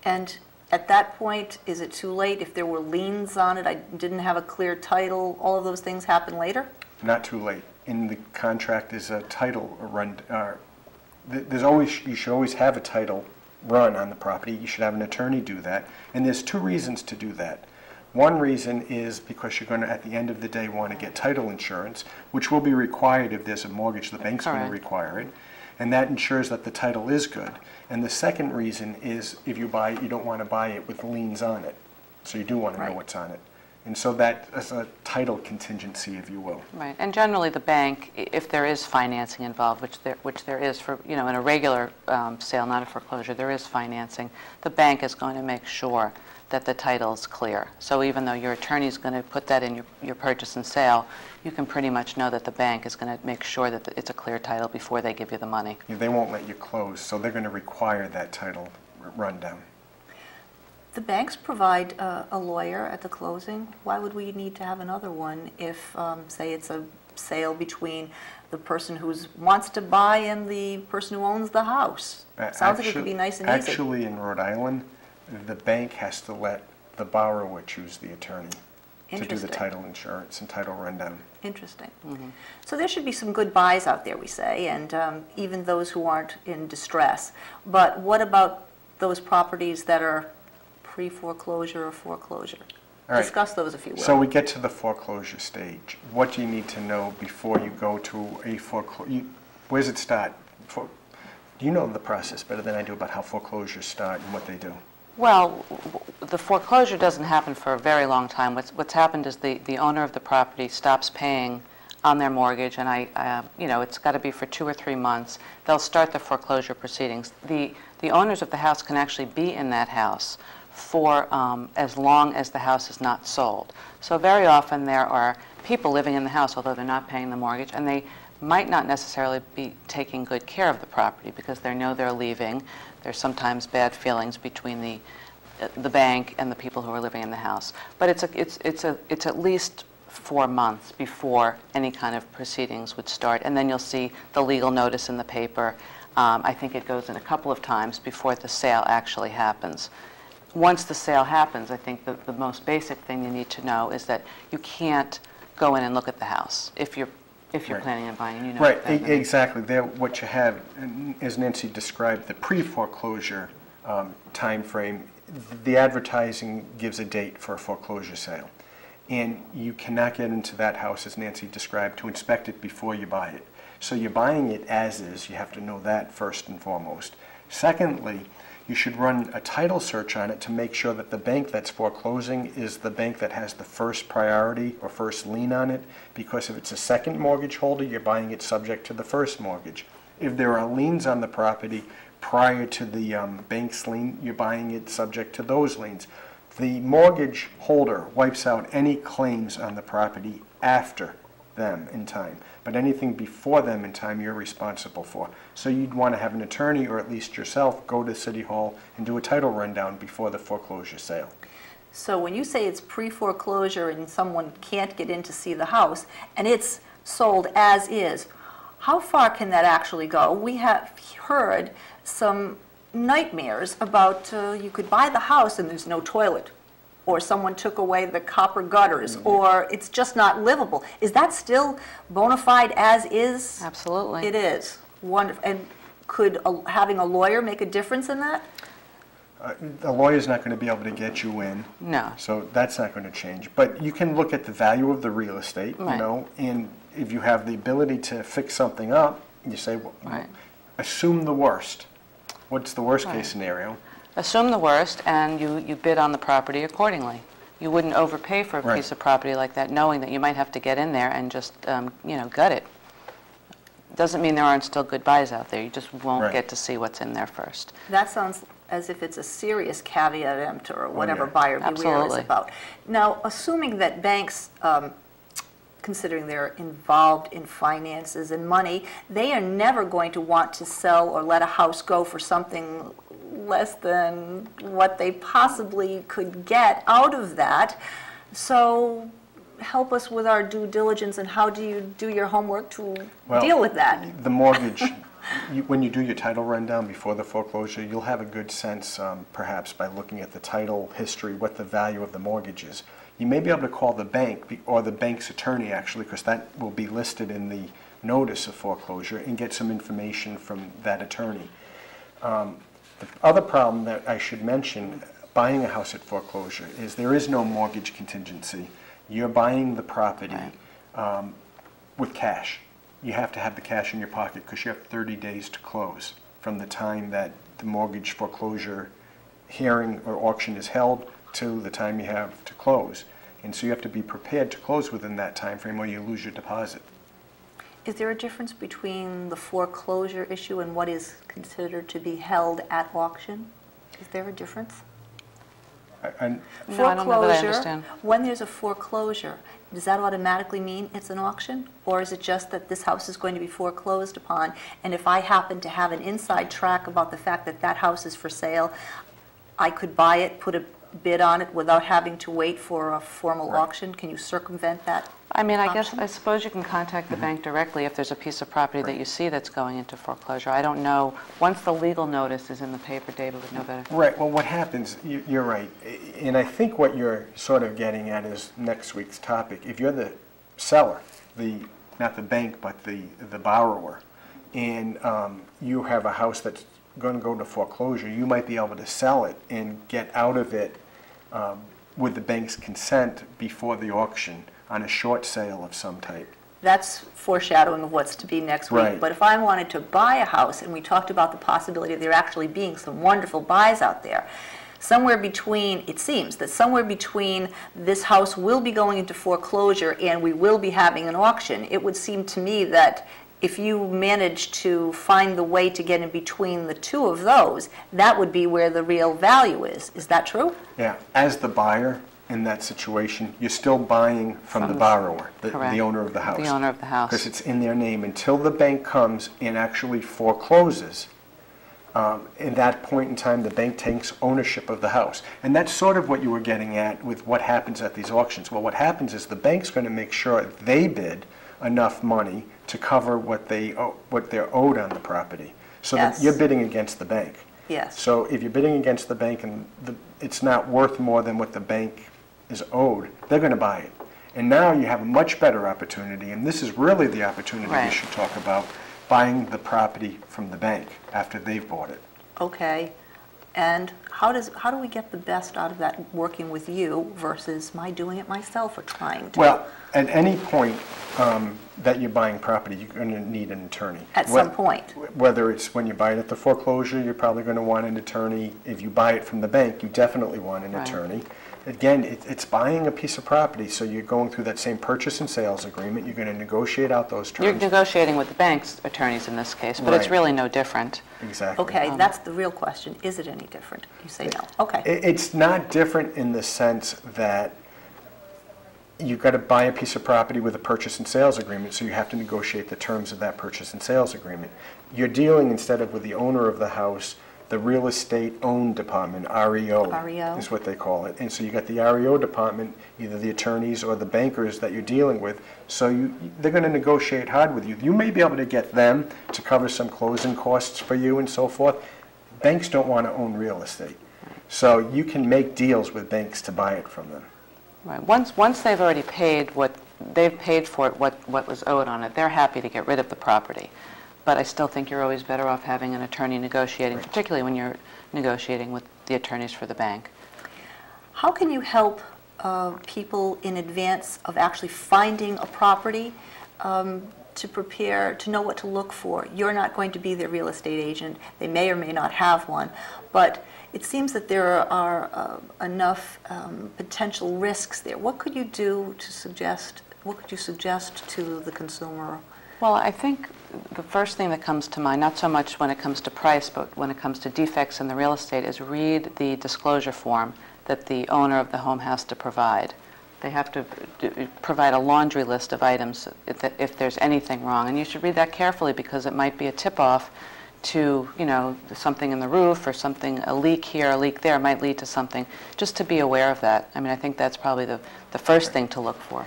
And at that point, is it too late? If there were liens on it, I didn't have a clear title, all of those things happen later? Not too late. In the contract is a title run. You should always have a title run on the property. You should have an attorney do that. And there's two reasons to do that. One reason is because you're going to, at the end of the day, want to get title insurance, which will be required if there's a mortgage. The bank's going to require it. And that ensures that the title is good. And the second reason is if you buy it, you don't want to buy it with liens on it. So you do want to know what's on it. And so that is a title contingency, if you will. Right. And generally the bank, if there is financing involved, which there is for, in a regular sale, not a foreclosure, there is financing, the bank is going to make sure that the title is clear. So even though your attorney is going to put that in your purchase and sale, you can pretty much know that the bank is going to make sure that it's a clear title before they give you the money. They won't let you close, so they're going to require that title rundown. The banks provide a lawyer at the closing. Why would we need to have another one if, say, it's a sale between the person who wants to buy and the person who owns the house? Sounds like it could be nice and easy. Actually, in Rhode Island, the bank has to let the borrower choose the attorney to do the title insurance and title rundown. Interesting. Mm-hmm. So there should be some good buys out there, we say, and even those who aren't in distress. But what about those properties that are pre-foreclosure or foreclosure? All right. Discuss those if you will. So we get to the foreclosure stage. What do you need to know before you go to a foreclosure? Where does it start? You know the process better than I do about how foreclosures start and what they do. Well, the foreclosure doesn't happen for a very long time. What's happened is the owner of the property stops paying on their mortgage, and it's got to be for 2 or 3 months. They'll start the foreclosure proceedings. The owners of the house can actually be in that house for as long as the house is not sold. So very often there are people living in the house, although they're not paying the mortgage, and they might not necessarily be taking good care of the property because they know they're leaving. There's sometimes bad feelings between the bank and the people who are living in the house. But it's at least 4 months before any kind of proceedings would start, and then you'll see the legal notice in the paper. I think it goes in a couple of times before the sale actually happens. Once the sale happens, I think the most basic thing you need to know is that you can't go in and look at the house if you're planning on buying. Right, exactly. What you have, as Nancy described, the pre-foreclosure time frame, the advertising gives a date for a foreclosure sale. And you cannot get into that house, as Nancy described, to inspect it before you buy it. So you're buying it as is. You have to know that first and foremost. Secondly, you should run a title search on it to make sure that the bank that's foreclosing is the bank that has the first priority or first lien on it, because if it's a second mortgage holder, you're buying it subject to the first mortgage. If there are liens on the property prior to the bank's lien, you're buying it subject to those liens. The mortgage holder wipes out any claims on the property after them in time, but anything before them in time you're responsible for. So you'd want to have an attorney, or at least yourself, go to City Hall and do a title rundown before the foreclosure sale. So when you say it's pre-foreclosure and someone can't get in to see the house and it's sold as is, how far can that actually go? We have heard some nightmares about you could buy the house and there's no toilet, or someone took away the copper gutters, or it's just not livable. Is that still bona fide as is? Absolutely. It is. Wonderful. And could having a lawyer make a difference in that? A lawyer's not going to be able to get you in. No. So that's not going to change. But you can look at the value of the real estate, and if you have the ability to fix something up, you say, well, assume the worst. What's the worst case scenario? Assume the worst, and you bid on the property accordingly. You wouldn't overpay for a piece of property like that, knowing that you might have to get in there and just, gut it. Doesn't mean there aren't still good buys out there. You just won't get to see what's in there first. That sounds as if it's a serious caveat emptor, or whatever buyer beware is about. Now, assuming that banks, considering they're involved in finances and money, they are never going to want to sell or let a house go for something less than what they possibly could get out of that. So help us with our due diligence, and how do you do your homework to deal with that? The mortgage when you do your title rundown before the foreclosure, you'll have a good sense, perhaps by looking at the title history, what the value of the mortgage is. You may be able to call the bank or the bank's attorney, actually, because that will be listed in the notice of foreclosure, and get some information from that attorney. The other problem that I should mention, buying a house at foreclosure, is there is no mortgage contingency. You're buying the property with cash. You have to have the cash in your pocket because you have 30 days to close from the time that the mortgage foreclosure hearing or auction is held to the time you have to close. And so you have to be prepared to close within that time frame or you lose your deposit. Is there a difference between the foreclosure issue and what is considered to be held at auction? Is there a difference? No, I don't know that I understand. When there's a foreclosure, does that automatically mean it's an auction? Or is it just that this house is going to be foreclosed upon, and if I happen to have an inside track about the fact that that house is for sale, I could buy it, put a bid on it without having to wait for a formal auction? Can you circumvent that? I mean, I suppose you can contact the bank directly if there's a piece of property that you see that's going into foreclosure. I don't know. Once the legal notice is in the paper, David would know better. Right. Well, what happens, you're right. And I think what you're sort of getting at is next week's topic. If you're the seller, not the bank, but the borrower, and you have a house that's going to go to foreclosure, you might be able to sell it and get out of it with the bank's consent before the auction on a short sale of some type. That's foreshadowing of what's to be next week. Right. But if I wanted to buy a house, and we talked about the possibility of there actually being some wonderful buys out there, somewhere between, it seems that somewhere between this house will be going into foreclosure and we will be having an auction, it would seem to me that if you manage to find the way to get in between the two of those, that would be where the real value is. Is that true? Yeah. As the buyer in that situation, you're still buying from the borrower, the owner of the house. The owner of the house. Because it's in their name until the bank comes and actually forecloses. In that point in time, the bank takes ownership of the house. And that's sort of what you were getting at with what happens at these auctions. Well, what happens is the bank's going to make sure they bid enough money to cover what they're owed on the property. So that you're bidding against the bank. Yes. So if you're bidding against the bank and it's not worth more than what the bank is owed, they're going to buy it. And now you have a much better opportunity, and this is really the opportunity we should talk about, buying the property from the bank after they've bought it. Okay. And how do we get the best out of that working with you versus my doing it myself or trying to? Well, at any point that you're buying property, you're going to need an attorney. At some point. Whether it's when you buy it at the foreclosure, you're probably going to want an attorney. If you buy it from the bank, you definitely want an attorney. Again, it's buying a piece of property, so you're going through that same purchase and sales agreement. You're going to negotiate out those terms. You're negotiating with the bank's attorneys in this case, but it's really no different. Exactly. Okay, that's the real question. Is it any different? You say no. Okay. It's not different in the sense that you've got to buy a piece of property with a purchase and sales agreement, so you have to negotiate the terms of that purchase and sales agreement. You're dealing, instead of with the owner of the house, the real estate owned department, REO, is what they call it. And so you got the REO department, either the attorneys or the bankers that you're dealing with, so they're going to negotiate hard with you. You may be able to get them to cover some closing costs for you and so forth. Banks don't want to own real estate. So you can make deals with banks to buy it from them. Right. Once they've already paid what was owed on it, they're happy to get rid of the property. But I still think you're always better off having an attorney negotiating, particularly when you're negotiating with the attorneys for the bank. How can you help people in advance of actually finding a property to prepare, to know what to look for? You're not going to be their real estate agent. They may or may not have one. But it seems that there are enough potential risks there. What could you do to suggest, what could you suggest to the consumer? Well, I think the first thing that comes to mind, not so much when it comes to price, but when it comes to defects in the real estate, is read the disclosure form that the owner of the home has to provide. They have to provide a laundry list of items if there's anything wrong. And you should read that carefully because it might be a tip-off to, something in the roof or something, a leak here, a leak there might lead to something. Just to be aware of that. I mean, I think that's probably the first thing to look for.